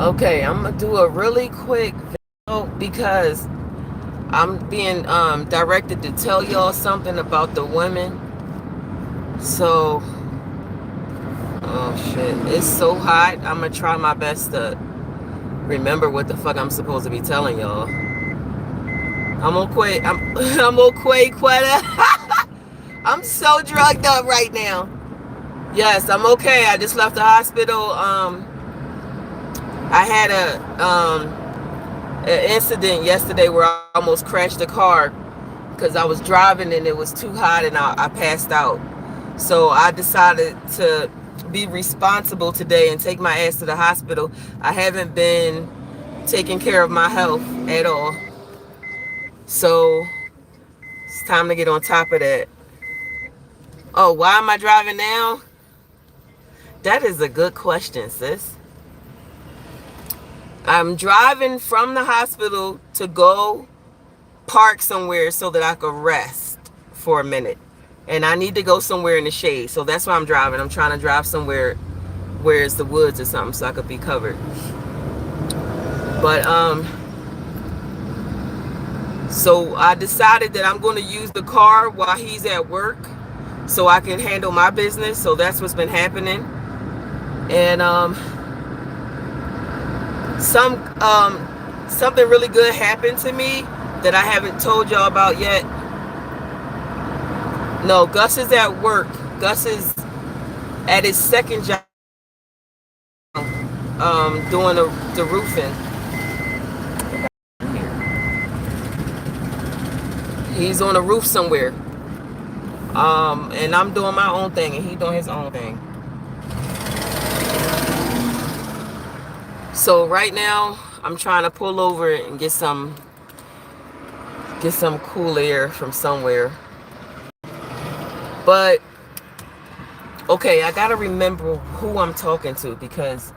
Okay, I'm gonna do a really quick video because I'm being directed to tell y'all something about the women. So, oh shit, it's so hot. I'm gonna try my best to remember what the fuck I'm supposed to be telling y'all. I'm gonna quit. I'm gonna quit. I'm so drugged up right now. Yes, I'm okay. I just left the hospital. I had an incident yesterday where I almost crashed the car because I was driving and it was too hot and I passed out. So I decided to be responsible today and take my ass to the hospital. I haven't been taking care of my health at all. So it's time to get on top of that. Oh, why am I driving now? That is a good question, sis. I'm driving from the hospital to go park somewhere so that I could rest for a minute. And I need to go somewhere in the shade. So that's why I'm driving. I'm trying to drive somewhere where it's the woods or something so I could be covered. But so I decided that I'm going to use the car while he's at work so I can handle my business. So that's what's been happening. And something really good happened to me that I haven't told y'all about yet. No, Gus is at work. Gus is at his second job, doing the roofing. He's on a roof somewhere. And I'm doing my own thing and he's doing his own thing. So right now I'm trying to pull over and get some cool air from somewhere. But okay, I gotta remember who I'm talking to because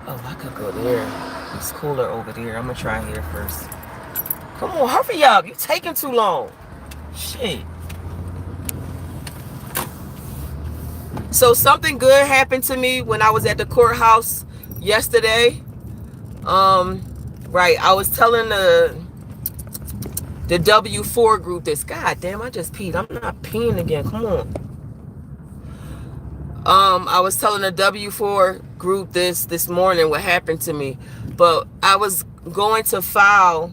I could go there. It's cooler over there. I'm gonna try here first. Come on, hurry up. You're taking too long. Shit. So something good happened to me when I was at the courthouse yesterday. Right, I was telling the W4 group this. God damn, I just peed. I'm not peeing again. Come on. I was telling the W4 group this morning what happened to me, but I was going to file.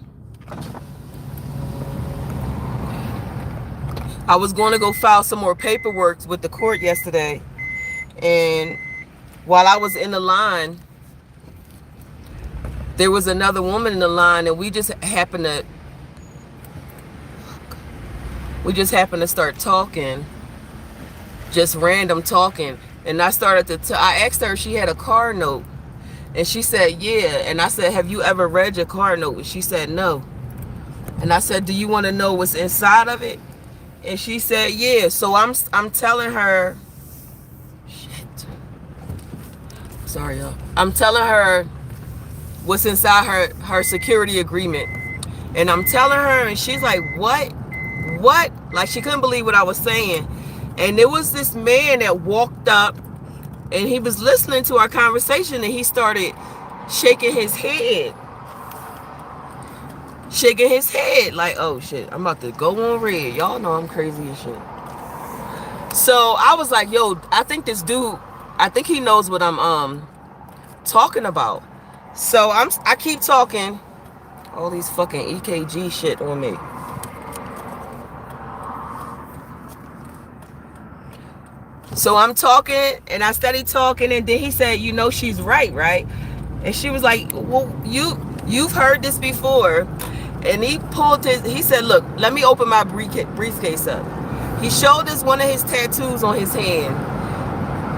I was going to go file some more paperwork with the court yesterday, and while I was in the line, there was another woman in the line, and we just happened to start talking, just random talking. And I started to I asked her if she had a car note, and she said yeah. And I said, have you ever read your car note? And she said no. And I said, do you want to know what's inside of it? And she said yeah. So I'm telling her, shit, sorry y'all, I'm telling her what's inside her security agreement. And I'm telling her, and she's like, what? Like she couldn't believe what I was saying. And there was this man that walked up and he was listening to our conversation, and he started shaking his head like, oh shit, I'm about to go on red. Y'all know I'm crazy as shit. So I was like, yo, I think this dude, I think he knows what I'm talking about. So I keep talking. All these fucking EKG shit on me. So I'm talking and I started talking, and then he said, you know, she's right? And she was like, well, you've heard this before. And he said, look, let me open my briefcase up. He showed us one of his tattoos on his hand,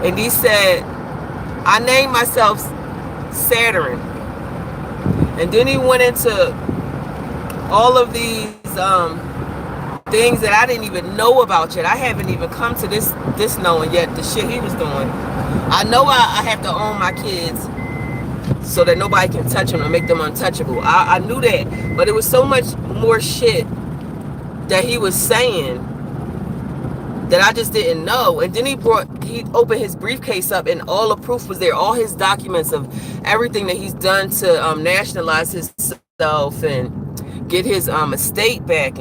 and he said, I named myself Saturn. And then he went into all of these things that I didn't even know about yet. I haven't even come to this knowing yet the shit he was doing. I know I have to own my kids so that nobody can touch them and make them untouchable. I knew that, but it was so much more shit that he was saying that I just didn't know. And then he brought he opened his briefcase up, and all the proof was there, all his documents of everything that he's done to nationalize himself and get his estate back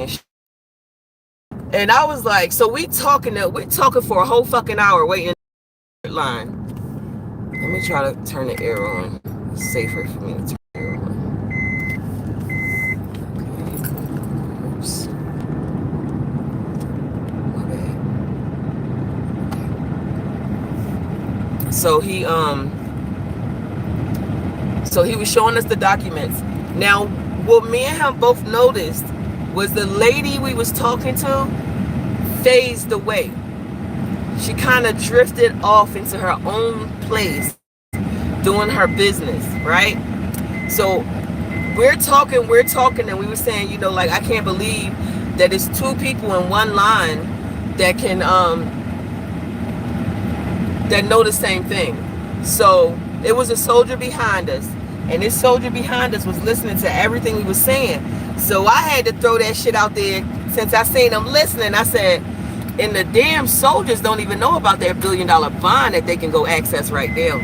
and I was like, so we're talking for a whole fucking hour waiting in line. Let me try to turn the air on. It's safer for me to turn the air on. Okay. Oops. My bad. So he was showing us the documents. Now, what me and him both noticed was the lady we was talking to phased away. She kind of drifted off into her own place, doing her business, right? So we're talking, and we were saying, you know, like, I can't believe that it's two people in one line that can that know the same thing. So it was a soldier behind us, and this soldier behind us was listening to everything we were saying. So I had to throw that shit out there. Since I seen them listening, I said, and the damn soldiers don't even know about their $1 billion bond that they can go access right now.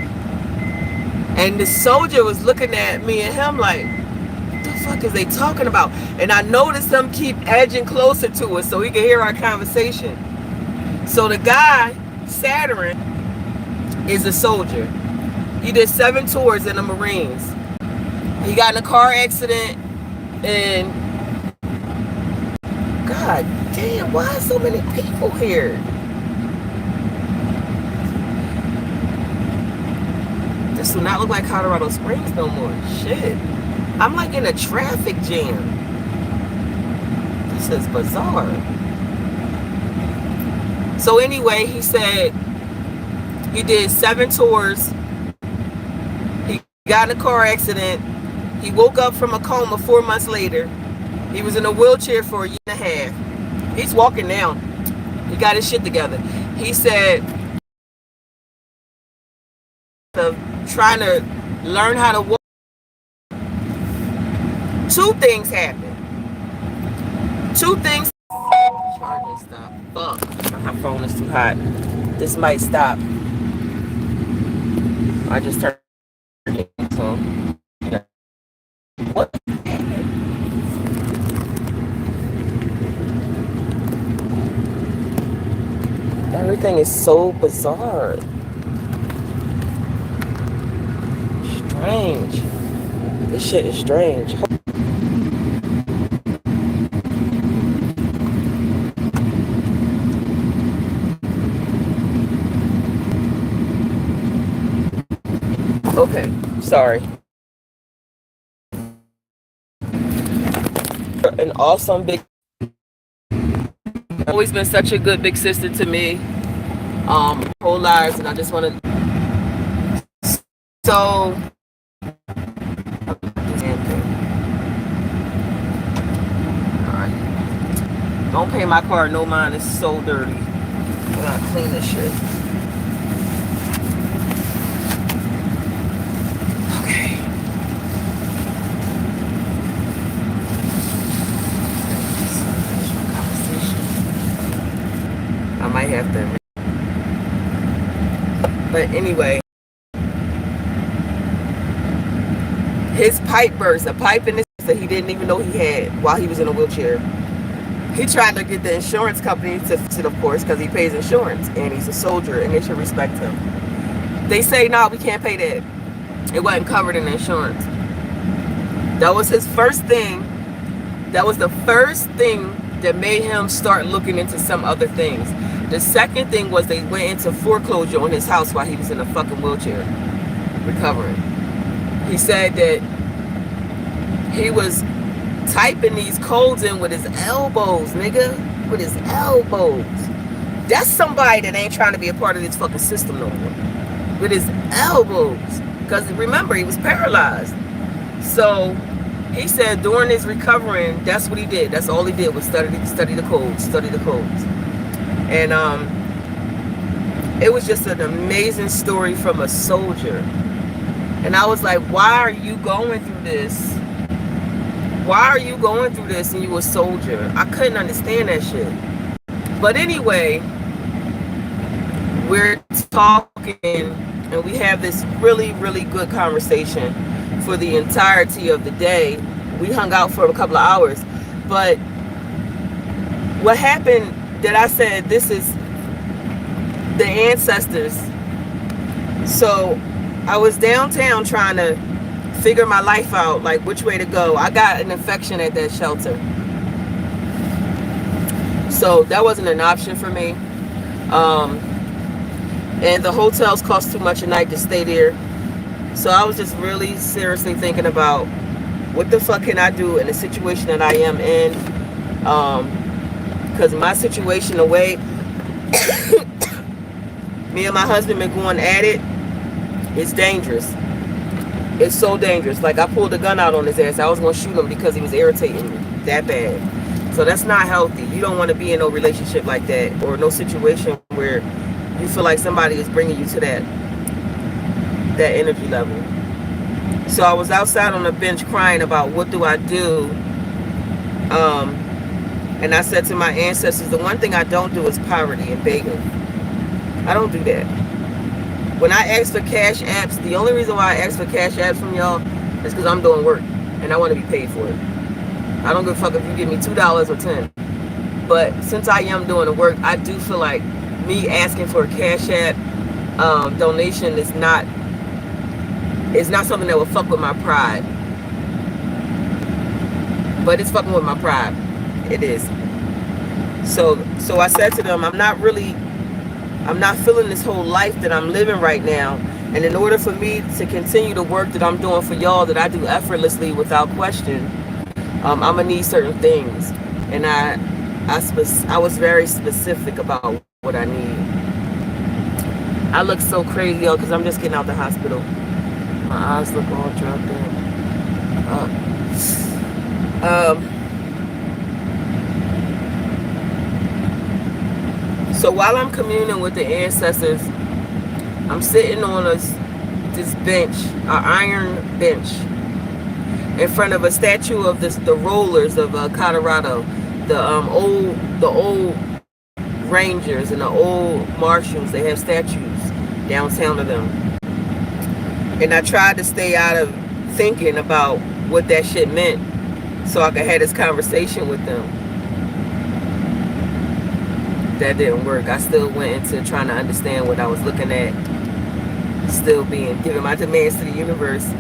And the soldier was looking at me and him like, what the fuck is they talking about? And I noticed them keep edging closer to us so he could hear our conversation. So the guy, Saturn, is a soldier. He did 7 tours in the Marines. He got in a car accident, and God damn, why are so many people here? This do not look like Colorado Springs no more. Shit. I'm like in a traffic jam. This is bizarre. So anyway, he said he did 7 tours. He got in a car accident. He woke up from a coma 4 months later. He was in a wheelchair for a year and a half. He's walking now. He got his shit together. He said, trying to learn how to walk. 2 things happened. 2 things. Charging stop. Fuck. My phone is too hot. This might stop. I just turned it so. What? Everything is so bizarre. Strange. This shit is strange. Okay, sorry. An awesome big, always been such a good big sister to me, whole lives, and I just want to. So, alright, don't pay my car no mind. It's so dirty. I gotta clean this shit. I might have to. But anyway, his pipe burst. A pipe in his that he didn't even know he had while he was in a wheelchair. He tried to get the insurance company to fix it, of course, because he pays insurance and he's a soldier and they should respect him. They say, no, we can't pay that. It wasn't covered in insurance. That was his first thing. That was the first thing that made him start looking into some other things. The second thing was they went into foreclosure on his house while he was in a fucking wheelchair, recovering. He said that he was typing these codes in with his elbows, nigga. With his elbows. That's somebody that ain't trying to be a part of this fucking system no more. With his elbows. Because remember, he was paralyzed. So he said during his recovering, that's what he did. That's all he did was study the codes, study the codes. And it was just an amazing story from a soldier. And I was like, why are you going through this? Why are you going through this and you a soldier? I couldn't understand that shit. But anyway, we're talking, and we have this really, really good conversation for the entirety of the day. We hung out for a couple of hours. But what happened that I said, this is the ancestors. So I was downtown trying to figure my life out, like which way to go. I got an infection at that shelter. So that wasn't an option for me. And the hotels cost too much a night to stay there. So I was just really seriously thinking about what the fuck can I do in the situation that I am in. Because my situation, the way me and my husband been going at it, it's dangerous. It's so dangerous. Like, I pulled a gun out on his ass. I was going to shoot him because he was irritating me that bad. So that's not healthy. You don't want to be in no relationship like that, or no situation where you feel like somebody is bringing you to that energy level. So I was outside on the bench crying about what do I do. And I said to my ancestors, the one thing I don't do is poverty and begging. I don't do that. When I ask for cash apps, the only reason why I ask for cash apps from y'all is because I'm doing work and I want to be paid for it. I don't give a fuck if you give me $2 or 10. But since I am doing the work, I do feel like me asking for a cash app donation is not something that will fuck with my pride. But it's fucking with my pride. It is. So I said to them, I'm not feeling this whole life that I'm living right now. And in order for me to continue the work that I'm doing for y'all, that I do effortlessly without question, I'm gonna need certain things. And I was very specific about what I need. I look so crazy, y'all, because I'm just getting out the hospital. My eyes look all drugged up. So while I'm communing with the ancestors, I'm sitting on this bench, an iron bench, in front of a statue of the rollers of Colorado, the old Rangers and the old Marshals. They have statues downtown of them. And I tried to stay out of thinking about what that shit meant so I could have this conversation with them. That didn't work. I still went into trying to understand what I was looking at, still giving my demands to the universe.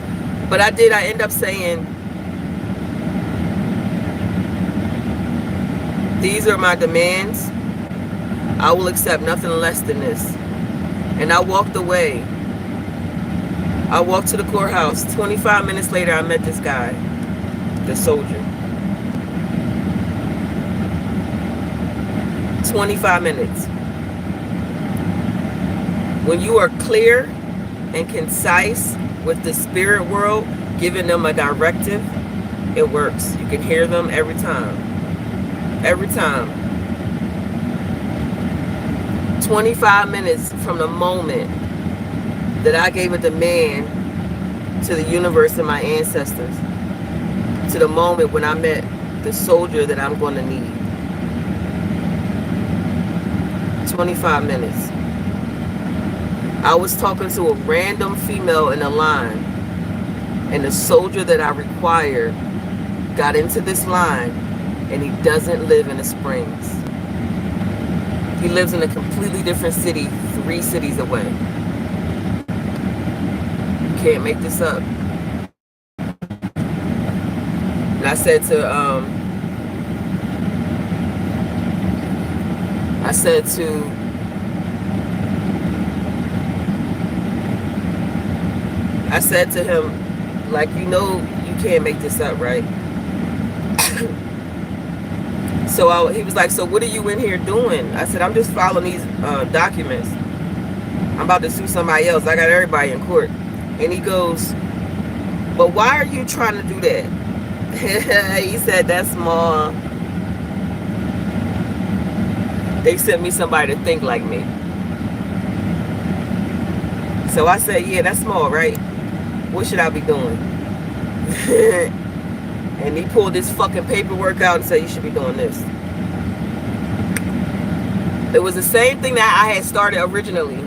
But I end up saying, these are my demands. I will accept nothing less than this. And I walked away. I walked to the courthouse. 25 minutes later, I met this guy, the soldier. 25 minutes. When you are clear and concise with the spirit world, giving them a directive, it works. You can hear them every time. Every time. 25 minutes from the moment that I gave a demand to the universe and my ancestors, to the moment when I met the soldier that I'm going to need. 25 minutes. I was talking to a random female in a line, and the soldier that I required got into this line, and he doesn't live in the Springs. He lives in a completely different city, 3 cities away. You can't make this up. And I said to him, like, you know, you can't make this up, right? So he was like, so what are you in here doing? I said, I'm just following these documents. I'm about to sue somebody else. I got everybody in court. And he goes, but why are you trying to do that? He said, that's small. They sent me somebody to think like me. So I said, yeah, that's small, right? What should I be doing? And he pulled this fucking paperwork out and said, you should be doing this. It was the same thing that I had started originally,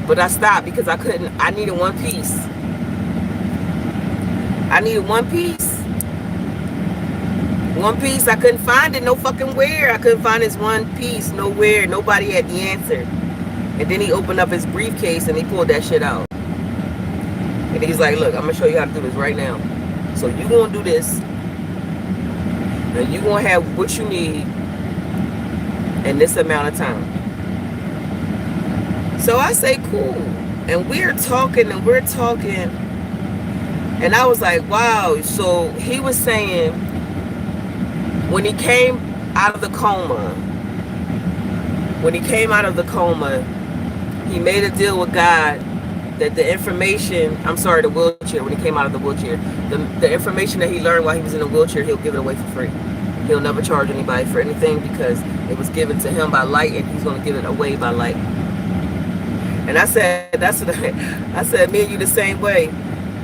but I stopped because I couldn't. I needed one piece. I needed one piece. One piece. I couldn't find it no fucking where. I couldn't find this one piece nowhere. Nobody had the answer. And then he opened up his briefcase and he pulled that shit out. And he's like, look, I'm going to show you how to do this right now. So you going to do this. And you going to have what you need in this amount of time. So I say, cool. And we're talking and we're talking. And I was like, wow. So he was saying when he came out of the coma, he made a deal with God that the information, the wheelchair, when he came out of the wheelchair, the information that he learned while he was in the wheelchair, he'll give it away for free. He'll never charge anybody for anything because it was given to him by light and he's going to give it away by light. And I said, I said, me and you the same way.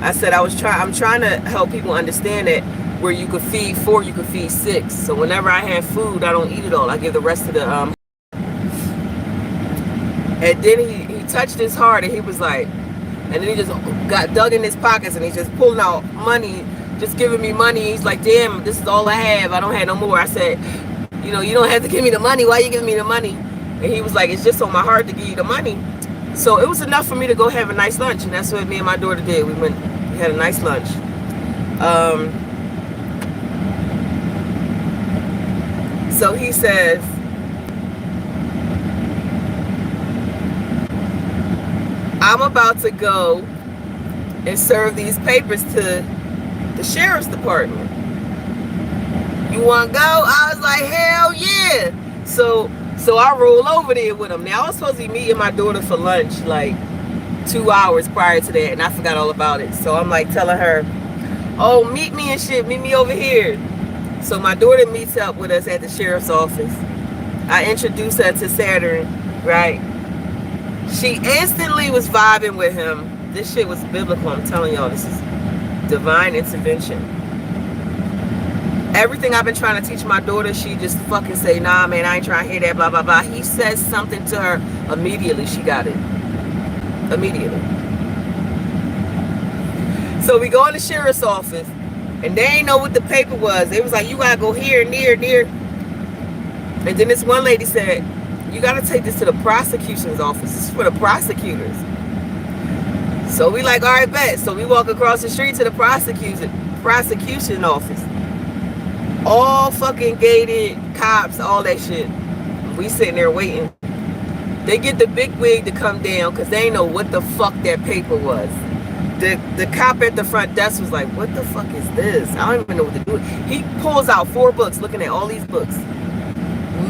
I said, I'm trying to help people understand that where you could feed 4, you could feed 6. So whenever I have food, I don't eat it all. I give the rest to the, and then he touched his heart and he was like, and then he just got dug in his pockets and he's just pulling out money, just giving me money. He's like, damn, this is all I have. I don't have no more. I said, you know, you don't have to give me the money. Why are you giving me the money? And he was like, it's just on my heart to give you the money. So it was enough for me to go have a nice lunch. And that's what me and my daughter did. We had a nice lunch. So he says, I'm about to go and serve these papers to the sheriff's department. You want to go? I was like, hell yeah. So I roll over there with him. Now I was supposed to be meeting my daughter for lunch like 2 hours prior to that, and I forgot all about it. So I'm like telling her, oh, meet me and shit. Meet me over here. So my daughter meets up with us at the sheriff's office. I introduced her to Saturn, right? She instantly was vibing with him. This shit was biblical. I'm telling y'all, this is divine intervention. Everything I've been trying to teach my daughter, she just fucking say, nah, man, I ain't trying to hear that, blah, blah, blah. He says something to her. Immediately, she got it. Immediately. So we go in the sheriff's office, and they ain't know what the paper was. They was like, you got to go here, near. And then this one lady said, you got to take this to the prosecution's office. This is for the prosecutors. So we like, all right, bet. So we walk across the street to the prosecution office. All fucking gated, cops, all that shit. We sitting there waiting. They get the big wig to come down because they ain't know what the fuck that paper was. The cop at the front desk was like, what the fuck is this? I don't even know what to do. He pulls out 4 books, looking at all these books.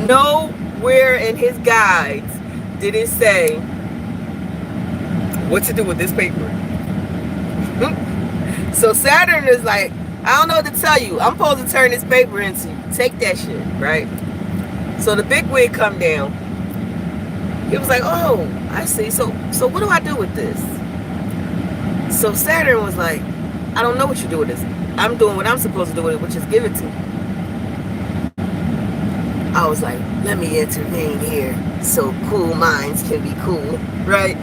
Nowhere in his guides did it say what to do with this paper. So Saturn is like, I don't know what to tell you. I'm supposed to turn this paper into you. Take that shit, right? So the big wig come down. He was like, oh, I see. So what do I do with this? So Saturn was like, I don't know what you do with this. I'm doing what I'm supposed to do with it, which is give it to you. I was like, let me intervene here so cool minds can be cool, right?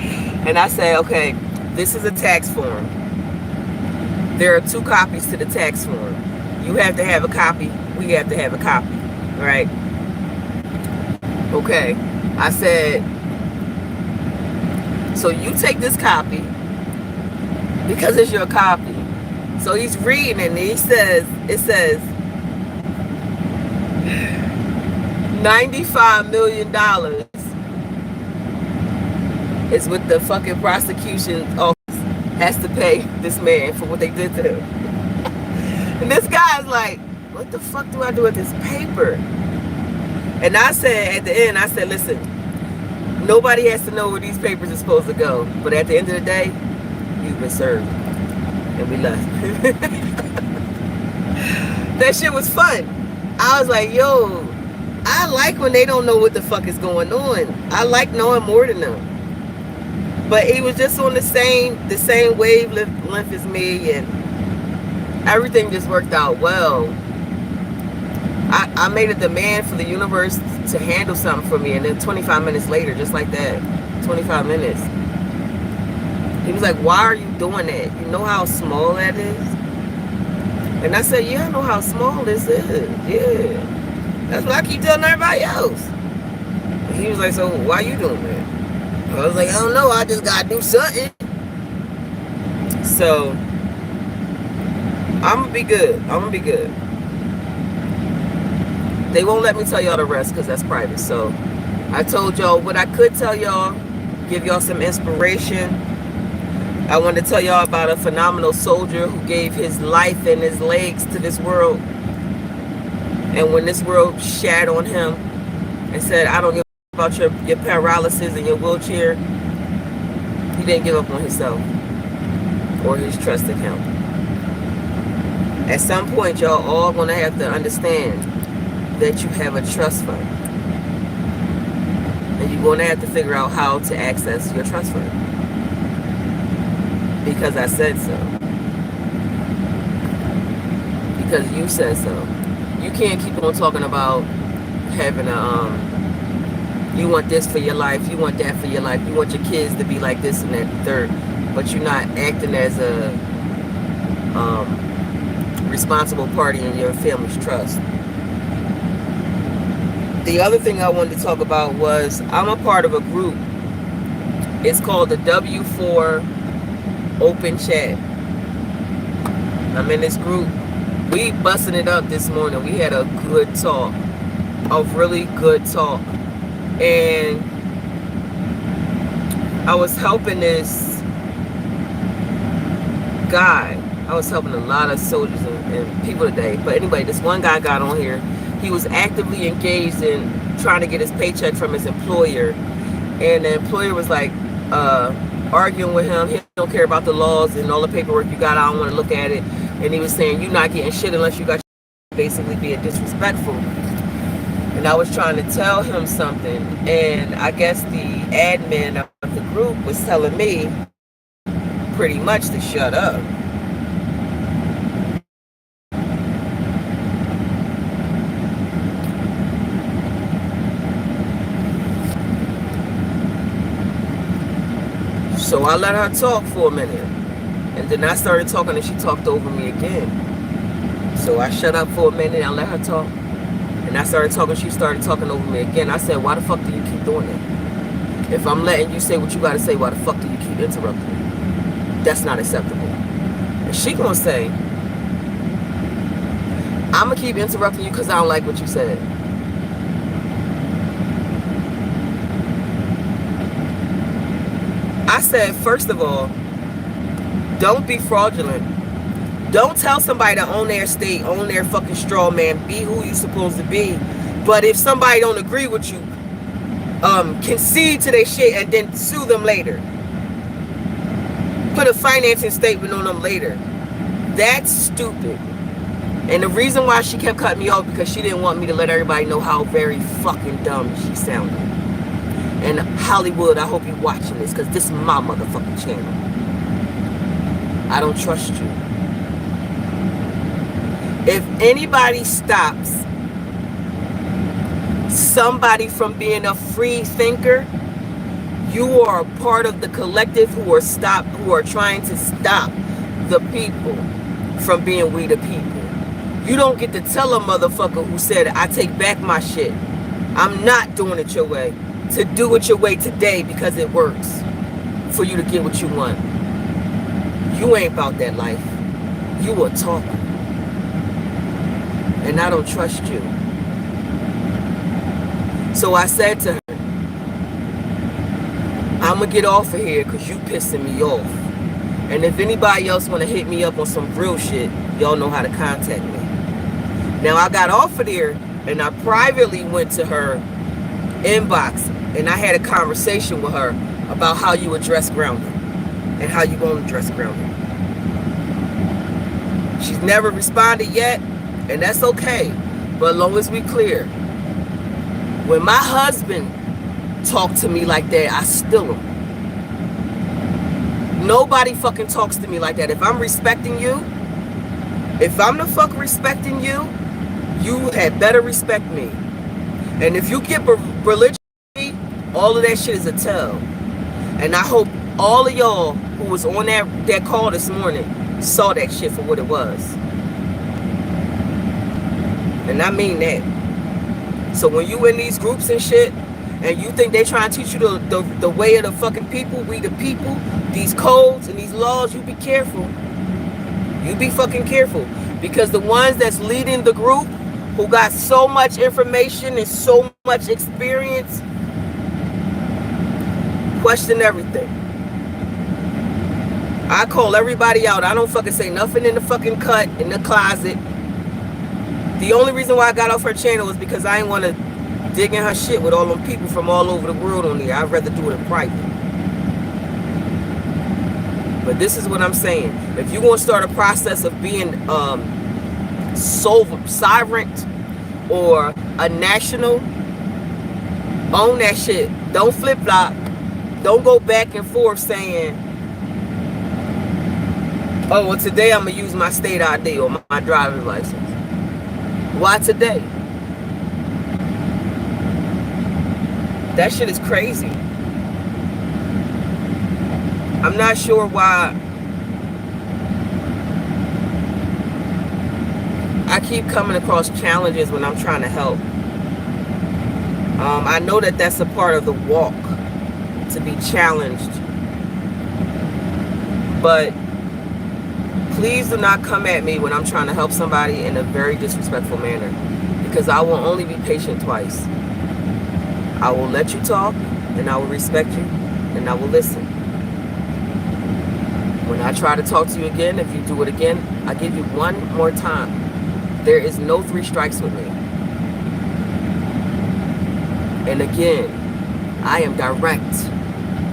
And I said, okay, this is a tax form. There are 2 copies to the tax form. You have to have a copy. We have to have a copy, right? Okay. I said, so you take this copy because it's your copy. So he's reading and it says $95 million is what the fucking prosecution's office has to pay this man for what they did to him. And this guy's like, what the fuck do I do with this paper? And I said, at the end, I said, listen, nobody has to know where these papers are supposed to go. But at the end of the day, you've been served. And we left. That shit was fun. I was like, yo, I like when they don't know what the fuck is going on. I like knowing more than them. But he was just on the same wavelength as me, and everything just worked out well. I made a demand for the universe to handle something for me, and then 25 minutes later, just like that, 25 minutes, he was like, why are you doing that? You know how small that is? And I said, yeah, I know how small this is. Yeah. That's what I keep telling everybody else. And he was like, so why you doing that? I was like, I don't know. I just got to do something. So, I'm going to be good. I'm going to be good. They won't let me tell y'all the rest because that's private. So, I told y'all what I could tell y'all, give y'all some inspiration. I want to tell y'all about a phenomenal soldier who gave his life and his legs to this world. And when this world shat on him and said, I don't give about your paralysis and your wheelchair, he didn't give up on himself or his trust account. At some point, y'all all going to have to understand that you have a trust fund. And you're going to have to figure out how to access your trust fund. Because I said so. Because you said so. You can't keep on talking about having you want this for your life, you want that for your life, you want your kids to be like this and that and third, but you're not acting as a responsible party in your family's trust. The other thing I wanted to talk about was I'm a part of a group. It's called the W4 Open Chat. I'm in this group. We busting it up this morning. We had a good talk. A really good talk. And I was helping this guy. I was helping a lot of soldiers and people today. But anyway, this one guy got on here. He was actively engaged in trying to get his paycheck from his employer. And the employer was like, arguing with him. He don't care about the laws and all the paperwork you got. I don't want to look at it. And he was saying, you're not getting shit unless you got basically being disrespectful. And I was trying to tell him something. And I guess the admin of the group was telling me pretty much to shut up. So I let her talk for a minute. And then I started talking and she talked over me again. So I shut up for a minute and I let her talk. And I started talking, she started talking over me again. I said, why the fuck do you keep doing that? If I'm letting you say what you gotta say, why the fuck do you keep interrupting me? That's not acceptable. And she gonna say, I'm gonna keep interrupting you because I don't like what you said. I said, first of all, don't be fraudulent. Don't tell somebody to own their state, own their fucking straw man, be who you supposed to be. But if somebody don't agree with you, concede to their shit and then sue them later. Put a financing statement on them later. That's stupid. And the reason why she kept cutting me off because she didn't want me to let everybody know how very fucking dumb she sounded. And Hollywood, I hope you're watching this because this is my motherfucking channel. I don't trust you. If anybody stops somebody from being a free thinker, you are a part of the collective who are trying to stop the people from being we the people. You don't get to tell a motherfucker who said, I take back my shit. I'm not doing it your way. To do it your way today because it works for you to get what you want. You ain't about that life. You a talker. And I don't trust you. So I said to her, I'm going to get off of here because you pissing me off. And if anybody else want to hit me up on some real shit, y'all know how to contact me. Now I got off of there and I privately went to her inbox and I had a conversation with her about how you address grounding and how you won't address grounding. She's never responded yet, and that's okay. But as long as we clear, when my husband talked to me like that, I still him. Nobody fucking talks to me like that. If I'm respecting you, if I'm the fuck respecting you, you had better respect me. And if you get religion, all of that shit is a tell. And I hope all of y'all who was on that call this morning saw that shit for what it was. And I mean that. So when you in these groups and shit, and you think they trying to teach you the way of the fucking people, we the people, these codes and these laws, you be careful. You be fucking careful. Because the ones that's leading the group, who got so much information and so much experience, question everything. I call everybody out. I don't fucking say nothing in the fucking cut, in the closet. The only reason why I got off her channel was because I didn't want to dig in her shit with all them people from all over the world on there. I'd rather do it in private. But this is what I'm saying. If you're going to start a process of being sovereign or a national, own that shit. Don't flip-flop. Don't go back and forth saying, oh, well, today I'm going to use my state ID or my driver's license. Why today? That shit is crazy. I'm not sure why I keep coming across challenges when I'm trying to help. I know that that's a part of the walk, to be challenged. But please do not come at me when I'm trying to help somebody in a very disrespectful manner, because I will only be patient twice. I will let you talk, and I will respect you, and I will listen. When I try to talk to you again, if you do it again, I give you one more time. There is no 3 strikes with me. And again, I am direct.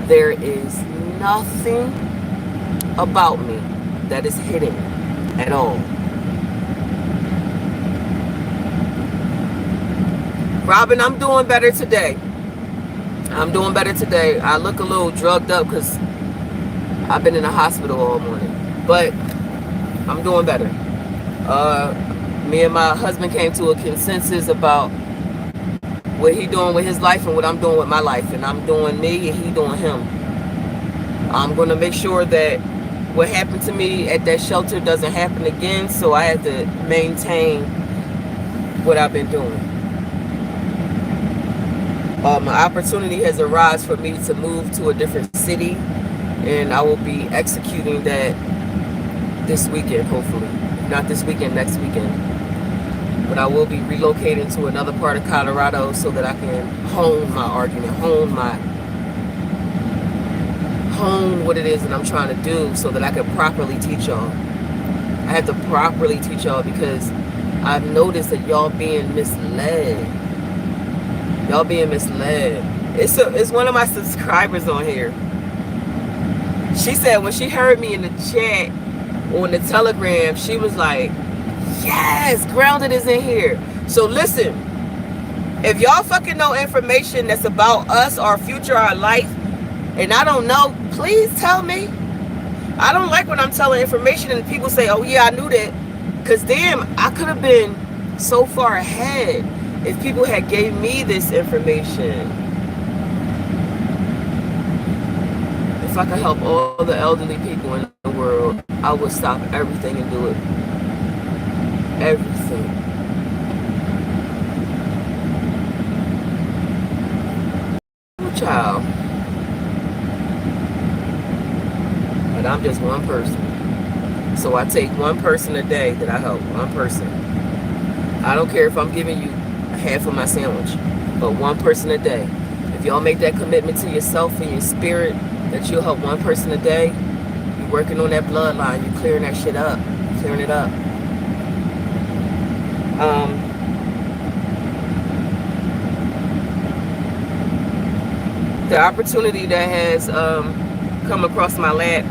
There is nothing about me that is hidden at all. Robin, I'm doing better today. I'm doing better today. I look a little drugged up because I've been in the hospital all morning. But I'm doing better. Me and my husband came to a consensus about what he doing with his life and what I'm doing with my life. And I'm doing me and he doing him. I'm going to make sure that what happened to me at that shelter doesn't happen again. So I have to maintain what I've been doing. An opportunity has arisen for me to move to a different city. And I will be executing that this weekend, hopefully. If not this weekend, next weekend. But I will be relocating to another part of Colorado so that I can hone my argument, hone what it is that I'm trying to do so that I can properly teach y'all. I have to properly teach y'all because I've noticed that y'all being misled. Y'all being misled. It's one of my subscribers on here. She said when she heard me in the chat on the Telegram, she was like, yes, Grounded is in here. So listen, if y'all fucking know information that's about us, our future, our life, and I don't know, please tell me. I don't like when I'm telling information and people say, oh yeah, I knew that. Because damn, I could have been so far ahead if people had gave me this information. If I could help all the elderly people in the world, I would stop everything and do it. Everything. Child. But I'm just one person. So I take one person a day that I help. One person. I don't care if I'm giving you half of my sandwich, but one person a day. If y'all make that commitment to yourself and your spirit that you'll help one person a day, you're working on that bloodline, you're clearing that shit up, clearing it up. The opportunity that has come across my lap,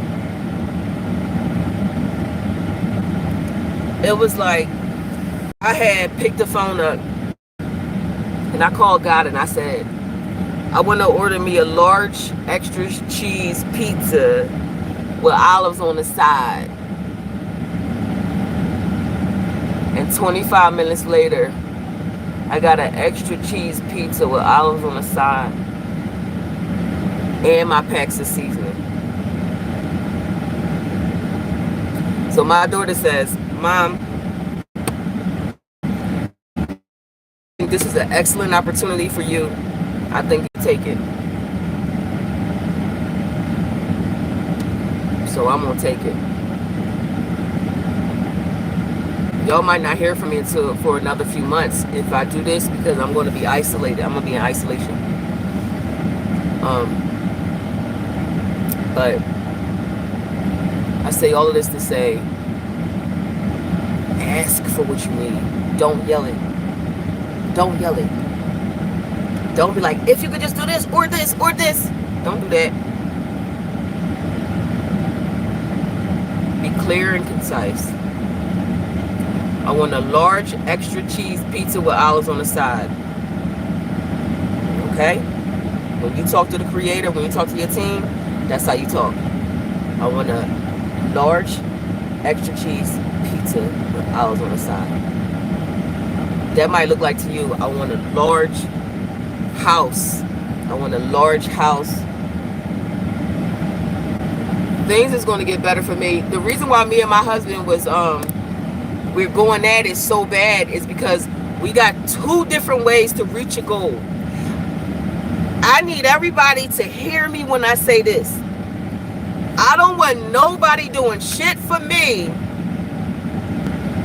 it was like I had picked the phone up and I called God and I said, I want to order me a large extra cheese pizza with olives on the side and 25 minutes later, I got an extra cheese pizza with olives on the side and my packs of seasoning. So my daughter says, Mom, this is an excellent opportunity for you. I think you take it. So I'm gonna take it. Y'all might not hear from me until for another few months if I do this, because I'm going to be isolated. I'm going to be in isolation. But I say all of this to say, ask for what you need. Don't yell it. Don't yell it. Don't be like, if you could just do this or this or this. Don't do that. Be clear and concise. I want a large extra cheese pizza with olives on the side. Okay? When you talk to the creator, when you talk to your team, that's how you talk. I want a large extra cheese pizza with olives on the side. That might look like to you, I want a large house. I want a large house. Things is going to get better for me. The reason why me and my husband was we're going at it so bad is because we got two different ways to reach a goal. I need everybody to hear me when I say this. I don't want nobody doing shit for me,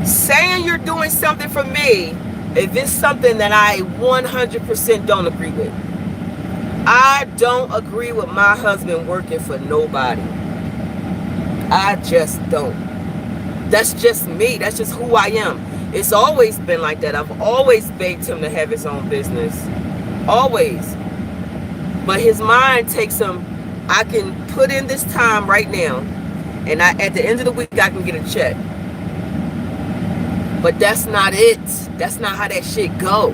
saying you're doing something for me, if it's something that I 100% don't agree with. I don't agree with my husband working for nobody. I just don't. That's just me. That's just who I am. It's always been like that. I've always begged him to have his own business. Always. But his mind takes him, I can put in this time right now, and at the end of the week, I can get a check. But that's not it. That's not how that shit go.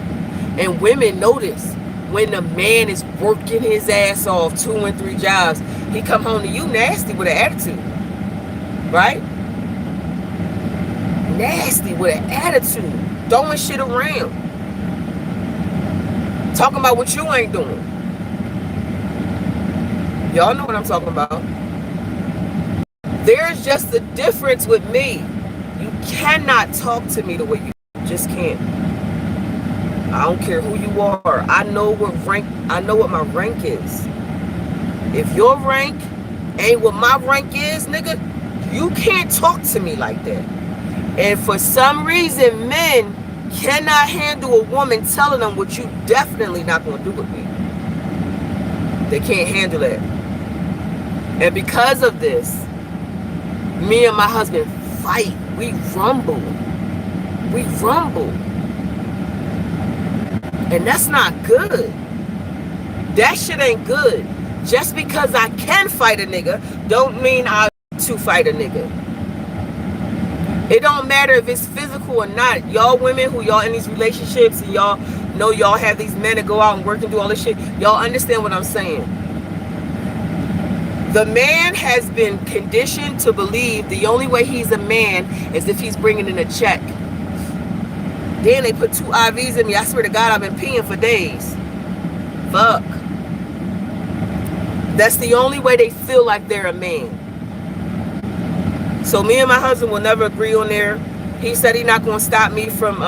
And women notice when a man is working his ass off 2 and 3 jobs, he come home to you nasty with an attitude. Right? Nasty with an attitude. Throwing shit around. Talking about what you ain't doing. Y'all know what I'm talking about. There's just a difference with me. You cannot talk to me the way you just can't. I don't care who you are. I know what my rank is. If your rank ain't what my rank is, nigga, you can't talk to me like that. And for some reason, men cannot handle a woman telling them what you definitely not going to do with me. They can't handle it. And because of this, me and my husband fight. We rumble. We rumble. And that's not good. That shit ain't good. Just because I can fight a nigga don't mean I to fight a nigga. It don't matter if it's physical or not. Y'all women who y'all in these relationships and y'all know y'all have these men that go out and work and do all this shit, y'all understand what I'm saying. The man has been conditioned to believe the only way he's a man is if he's bringing in a check. Then they put 2 IVs in me. I swear to God, I've been peeing for days. Fuck. That's the only way they feel like they're a man. So me and my husband will never agree on there. He said he's not going to stop me from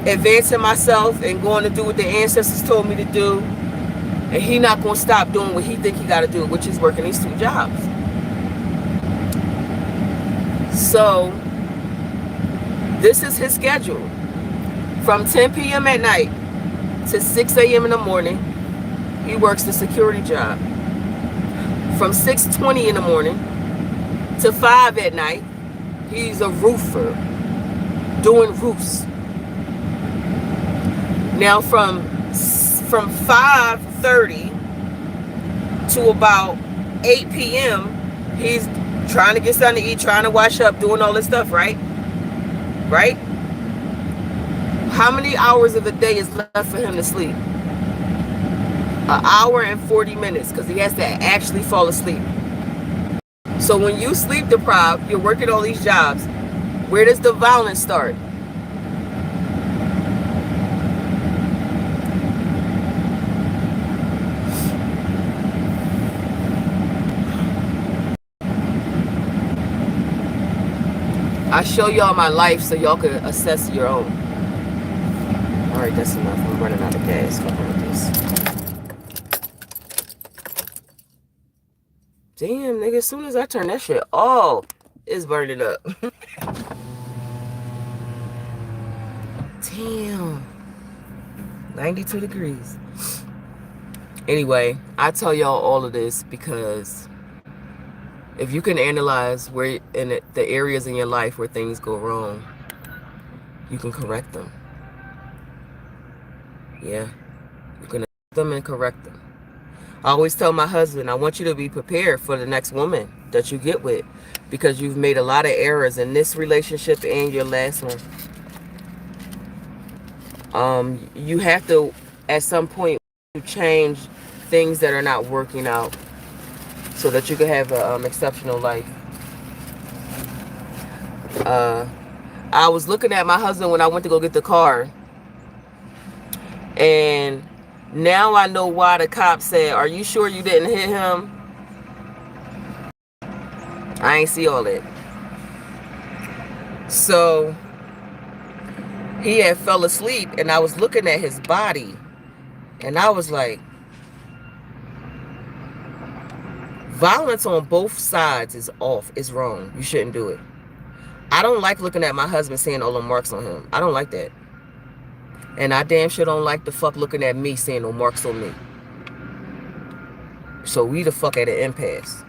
advancing myself and going to do what the ancestors told me to do. And he not going to stop doing what he think he got to do, which is working these 2 jobs. So this is his schedule. From 10 p.m. at night to 6 a.m. in the morning, he works the security job. From 6:20 in the morning to 5 at night, he's a roofer doing roofs. Now from 5:30 to about 8 p.m., he's trying to get something to eat, trying to wash up, doing all this stuff, right? Right? How many hours of the day is left for him to sleep? 1 hour and 40 minutes, because he has to actually fall asleep. So when you sleep deprived, you're working all these jobs, Where does the violence start? I show y'all my life so y'all can assess your own. All right, that's enough. I'm running out of gas. Fucking with this. Damn, nigga. As soon as I turn that shit off, it's burning up. Damn. 92 degrees. Anyway, I tell y'all all of this because if you can analyze where in the areas in your life where things go wrong, you can correct them. Yeah, you can accept them and correct them. I always tell my husband, I want you to be prepared for the next woman that you get with because you've made a lot of errors in this relationship and your last one. You have to, at some point, change things that are not working out so that you can have an exceptional life. I was looking at my husband when I went to go get the car, and now I know why the cop said, "Are you sure you didn't hit him?" I ain't see all that. So he had fell asleep, and I was looking at his body, and I was like, violence on both sides is off. It's wrong. You shouldn't do it. I don't like looking at my husband seeing all the marks on him. I don't like that. And I damn sure don't like the fuck looking at me seeing no marks on me. So we the fuck at an impasse.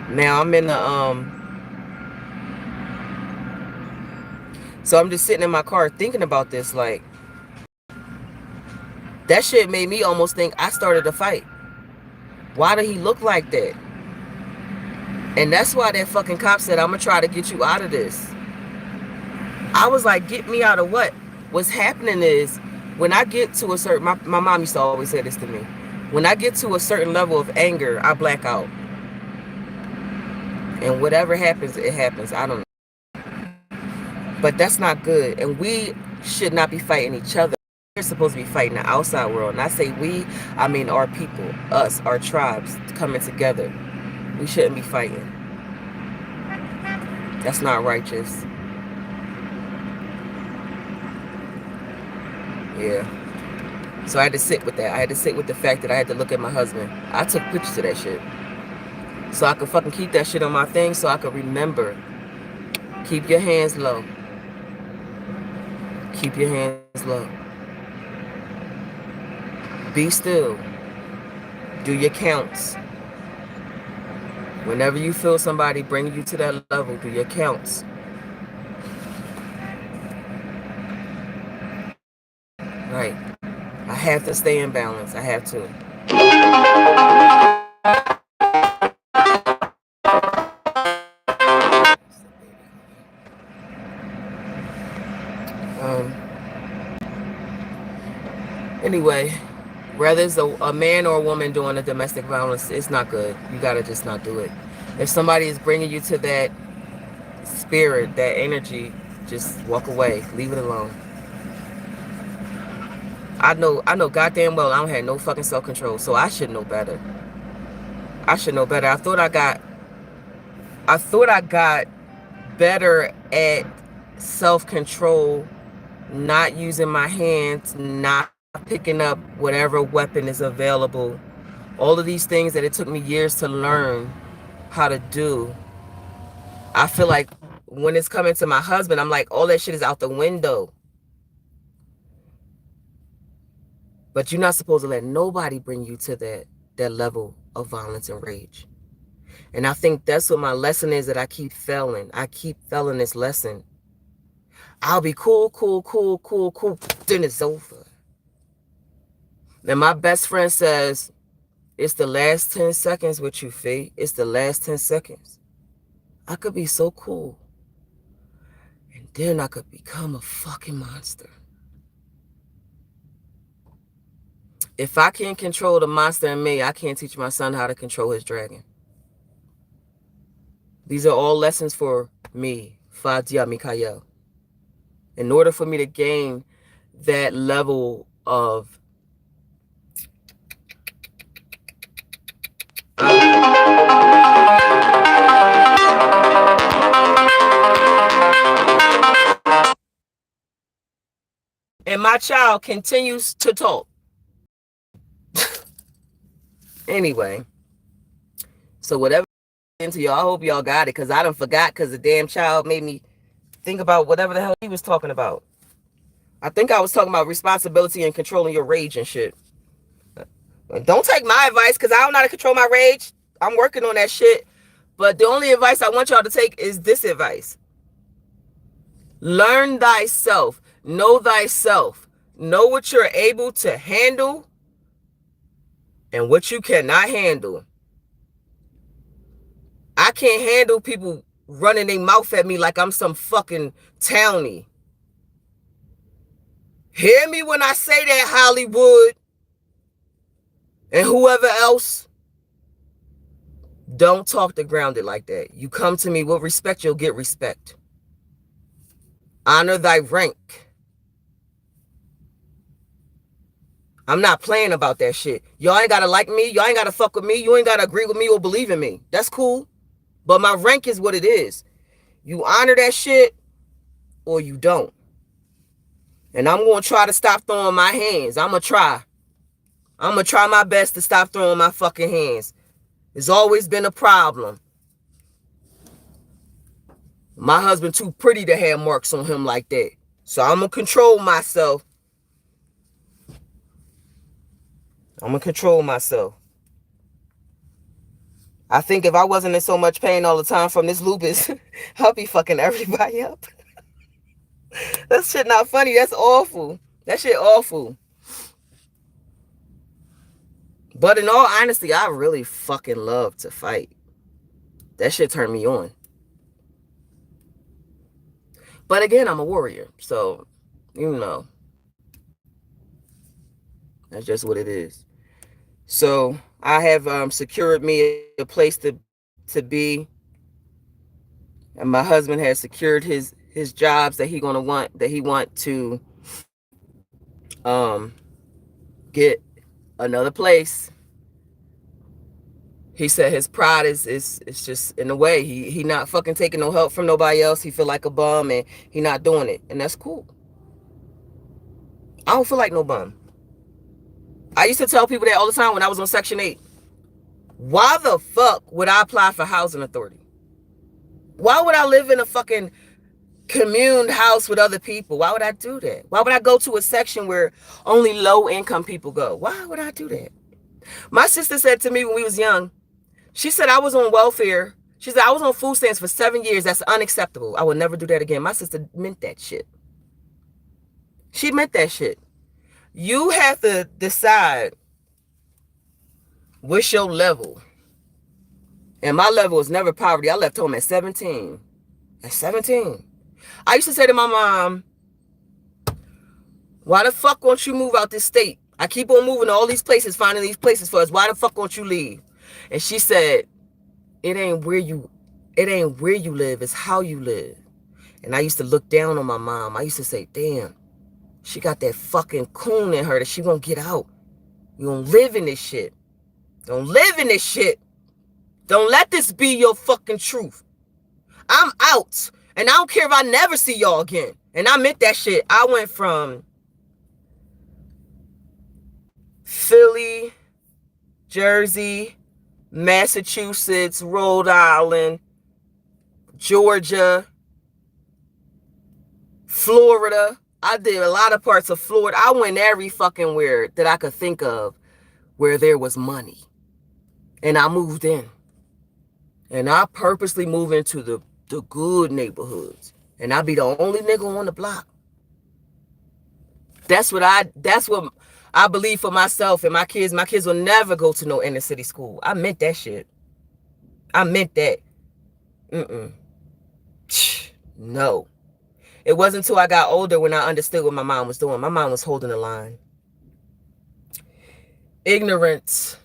Now I'm in the so I'm just sitting in my car thinking about this, like, that shit made me almost think I started a fight. Why did he look like that? And that's why that fucking cop said, I'm gonna try to get you out of this. I was like, get me out of what? What's happening is, when I get to a certain, my mom used to always say this to me, when I get to a certain level of anger, I black out. And whatever happens, it happens. I don't know. But that's not good. And we should not be fighting each other. We're supposed to be fighting the outside world. And I say we, I mean our people, us, our tribes coming together. We shouldn't be fighting. That's not righteous. Yeah. So I had to sit with that. I had to sit with the fact that I had to look at my husband. I took pictures of that shit. So I could fucking keep that shit on my thing so I could remember. Keep your hands low. Keep your hands low. Be still. Do your counts. Whenever you feel somebody bringing you to that level, do your counts. Right. I have to stay in balance. I have to. Anyway, whether it's a man or a woman doing a domestic violence, it's not good. You gotta just not do it. If somebody is bringing you to that spirit, that energy, just walk away. Leave it alone. I know goddamn well I don't have no fucking self-control, so I should know better. I should know better. I thought I got better at self-control, not using my hands, not picking up whatever weapon is available. All of these things that it took me years to learn how to do. I feel like when it's coming to my husband, I'm like, all that shit is out the window. But you're not supposed to let nobody bring you to that level of violence and rage. And I think that's what my lesson is, that I keep failing. I keep failing this lesson. I'll be cool. Then it's over. And my best friend says, it's the last 10 seconds with you, Faye. It's the last 10 seconds. I could be so cool. And then I could become a fucking monster. If I can't control the monster in me, I can't teach my son how to control his dragon. These are all lessons for me, Fadia Mikael. In order for me to gain that level of and my child continues to talk. Anyway, so whatever into y'all, I hope y'all got it, because I done forgot, because the damn child made me think about whatever the hell he was talking about. I think I was talking about responsibility and controlling your rage and shit. Don't take my advice, because I don't know how to control my rage. I'm working on that shit. But the only advice I want y'all to take is this advice. Learn thyself. Know thyself. Know what you're able to handle and what you cannot handle. I can't handle people running their mouth at me like I'm some fucking townie. Hear me when I say that, Hollywood and whoever else. Don't talk to Grounded like that. You come to me with respect, you'll get respect. Honor thy rank. I'm not playing about that shit. Y'all ain't gotta like me. Y'all ain't gotta fuck with me. You ain't gotta agree with me or believe in me. That's cool. But my rank is what it is. You honor that shit or you don't. And I'm going to try to stop throwing my hands. I'm going to try. I'm going to try my best to stop throwing my fucking hands. It's always been a problem. My husband too pretty to have marks on him like that. So I'm going to control myself. I'm going to control myself. I think if I wasn't in so much pain all the time from this lupus, I'll be fucking everybody up. That shit not funny. That's awful. That shit awful. But in all honesty, I really fucking love to fight. That shit turned me on. But again, I'm a warrior. So, you know. That's just what it is. So, I have secured me a place to be. And my husband has secured his jobs that he want to get another place. He said his pride is just in the way. He not fucking taking no help from nobody else. He feel like a bum and he not doing it. And that's cool. I don't feel like no bum. I used to tell people that all the time when I was on Section 8. Why the fuck would I apply for housing authority? Why would I live in a fucking communed house with other people? Why would I do that? Why would I go to a section where only low income people go? Why would I do that? My sister said to me when we was young, she said I was on welfare. She said I was on food stamps for 7 years. That's unacceptable. I would never do that again. My sister meant that shit. She meant that shit. You have to decide what's your level. And my level was never poverty. I left home at 17. At 17. I used to say to my mom, why the fuck won't you move out this state? I keep on moving to all these places, finding these places for us. Why the fuck won't you leave? And she said, it ain't where you live, it's how you live. And I used to look down on my mom. I used to say, damn, she got that fucking coon in her that she won't get out. You don't live in this shit. Don't live in this shit. Don't let this be your fucking truth. I'm out. And I don't care if I never see y'all again. And I meant that shit. I went from Philly, Jersey, Massachusetts, Rhode Island, Georgia, Florida. I did a lot of parts of Florida. I went every fucking where that I could think of where there was money. And I moved in. And I purposely moved into the good neighborhoods. And I be the only nigga on the block. That's what I believe for myself and my kids. My kids will never go to no inner city school. I meant that shit. I meant that. No. It wasn't until I got older when I understood what my mom was doing. My mom was holding the line. Ignorance.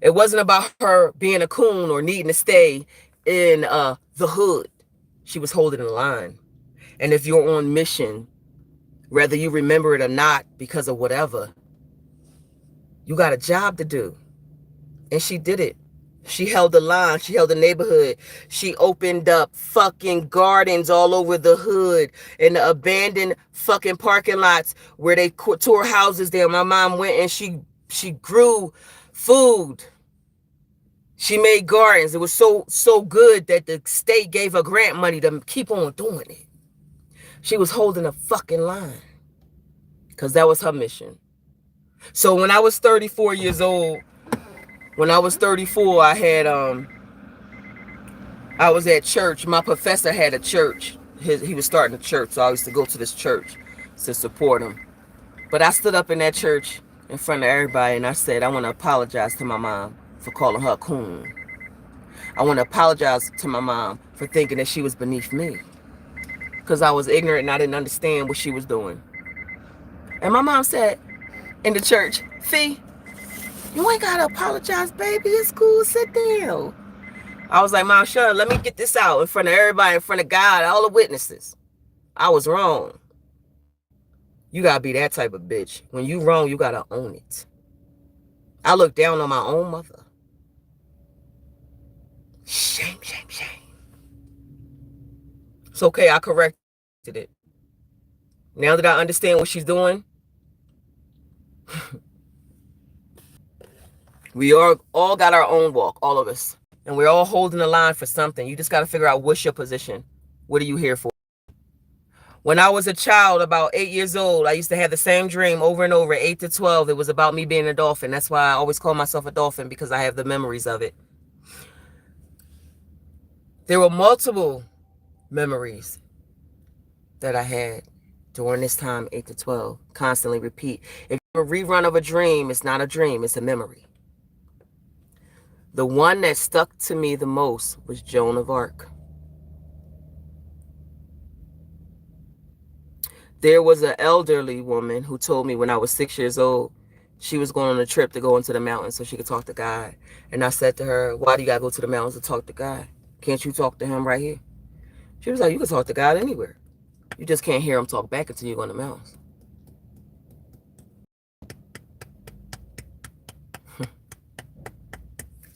It wasn't about her being a coon or needing to stay in the hood. She was holding the line. And if you're on mission, whether you remember it or not because of whatever, you got a job to do. And she did it. She held the line. She held the neighborhood. She opened up fucking gardens all over the hood and the abandoned fucking parking lots where they tore houses there. My mom went and she grew food. She made gardens. It was so good that the state gave her grant money to keep on doing it. She was holding a fucking line because that was her mission. So when I was 34 years old, when I was 34, I had I was at church. My professor had a church. He was starting a church, so I used to go to this church to support him. But I stood up in that church in front of everybody and I said, I want to apologize to my mom for calling her a coon. I want to apologize to my mom for thinking that she was beneath me because I was ignorant and I didn't understand what she was doing. And my mom said in the church, Fee, you ain't got to apologize, baby. It's cool. Sit down. I was like, Mom, shut up. Let me get this out in front of everybody, in front of God, all the witnesses. I was wrong. You got to be that type of bitch. When you wrong, you got to own it. I looked down on my own mother. Shame, shame, shame. It's okay. I corrected it. Now that I understand what she's doing, we all got our own walk, all of us. And we're all holding the line for something. You just got to figure out what's your position. What are you here for? When I was a child, about 8 years old, I used to have the same dream over and over, 8 to 12. It was about me being a dolphin. That's why I always call myself a dolphin, because I have the memories of it. There were multiple memories that I had during this time, 8 to 12, constantly repeat. If you're a rerun of a dream, it's not a dream, it's a memory. The one that stuck to me the most was Joan of Arc. There was an elderly woman who told me when I was 6 years old, she was going on a trip to go into the mountains so she could talk to God. And I said to her, why do you got to go to the mountains to talk to God? Can't you talk to him right here? She was like, you can talk to God anywhere. You just can't hear him talk back until you go in the mountains.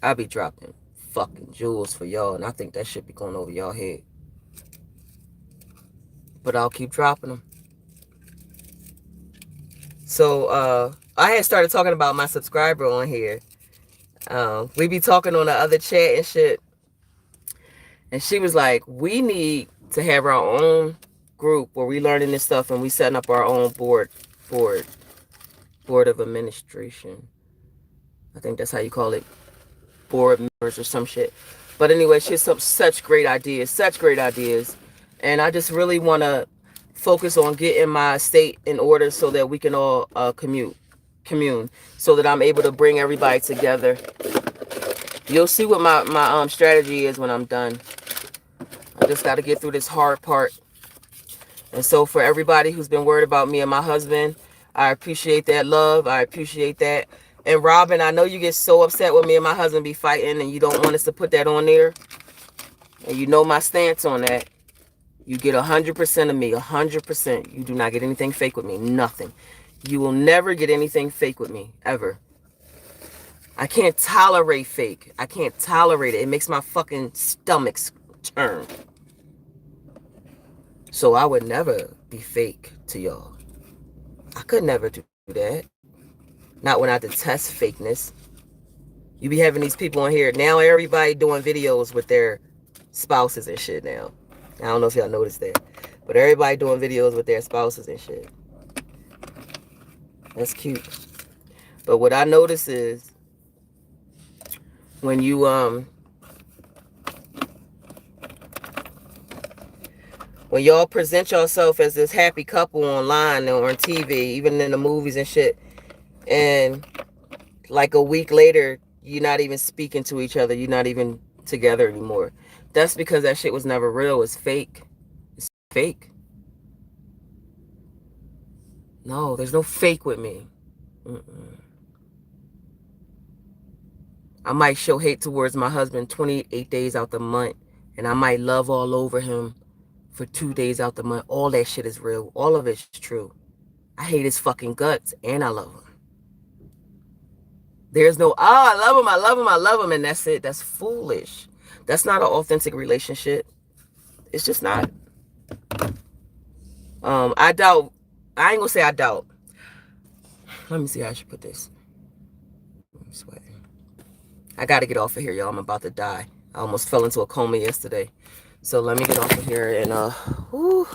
I be dropping fucking jewels for y'all, and I think that shit be going over y'all head. But I'll keep dropping them. So I had started talking about my subscriber on here. We be talking on the other chat and shit. And she was like, we need to have our own group where we learning this stuff and we setting up our own board of administration. I think that's how you call it. Board members or some shit. But anyway, she has such great ideas. And I just really want to focus on getting my state in order so that we can all commune, so that I'm able to bring everybody together. You'll see what my strategy is when I'm done. I just got to get through this hard part. And so for everybody who's been worried about me and my husband, I appreciate that love. I appreciate that. And Robin, I know you get so upset when me and my husband be fighting and you don't want us to put that on there. And you know my stance on that. You get 100% of me, 100%. You do not get anything fake with me, nothing. You will never get anything fake with me, ever. I can't tolerate fake. I can't tolerate it. It makes my fucking stomach turn. So I would never be fake to y'all. I could never do that. Not when I detest fakeness. You be having these people on here. Now everybody doing videos with their spouses and shit now. I don't know if y'all noticed that. But everybody doing videos with their spouses and shit. That's cute. But what I notice is when you when y'all present yourself as this happy couple online or on TV, even in the movies and shit, and like a week later, you're not even speaking to each other. You're not even together anymore. That's because that shit was never real. It's fake. It's fake. No, there's no fake with me. I might show hate towards my husband 28 days out the month, and I might love all over him for 2 days out the month. All that shit is real. All of it's true. I hate his fucking guts, and I love him. There's no, I love him, I love him, I love him, and that's it. That's foolish. That's not an authentic relationship. It's just not. I doubt, I ain't gonna say I doubt. Let me see how I should put this. I'm sweating. I gotta get off of here, y'all. I'm about to die. I almost fell into a coma yesterday. So let me get off of here and whew.